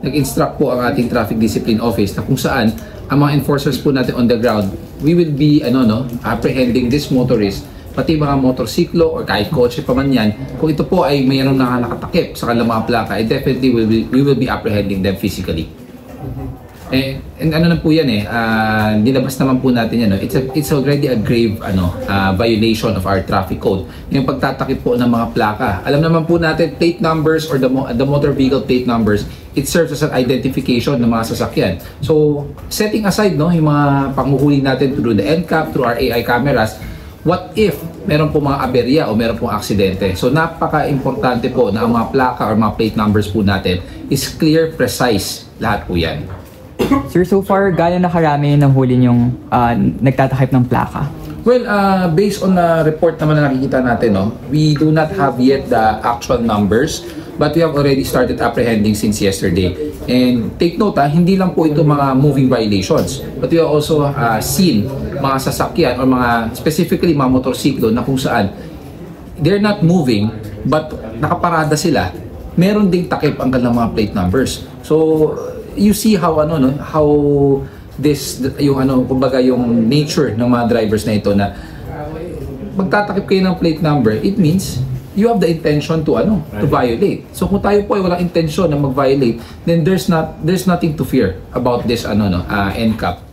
nag-instruct po ang ating Traffic Discipline Office na kung saan ang mga enforcers po natin on the ground, we will be apprehending this motorist, pati mga motorsiklo or kahit kotse pa man yan. Kung ito po ay mayroong nakatakip sa kanilang mga plaka, definitely we will be apprehending them physically. And ano na po yan nilabas naman po natin yan. It's already a grave violation of our traffic code. Yung pagtatakip po ng mga plaka. Alam naman po natin, plate numbers or the motor vehicle plate numbers, it serves as an identification ng mga sasakyan. So, setting aside yung mga panghuhuli natin through the NCAP, through our AI cameras, what if meron po mga aberya o meron pong aksidente? So, napaka-importante po na ang mga plaka or mga plate numbers po natin is clear, precise, lahat po yan. Sir, so far, gano'n na karami ng huli yung nagtatakip ng plaka? Well, based on the report naman na nakikita natin, we do not have yet the actual numbers, but we have already started apprehending since yesterday. And take note, hindi lang po ito mga moving violations, but we have also seen mga sasakyan or mga specifically mga motorsiklo na kung saan they're not moving, but nakaparada sila, meron ding takip ang kanilang mga plate numbers. So, you see how how this kumbaga yung nature ng mga drivers na ito na magtatakip kayo ng plate number, it means you have the intention to violate. So kung tayo po ay walang intention na mag-violate, then there's nothing to fear about this NCAP.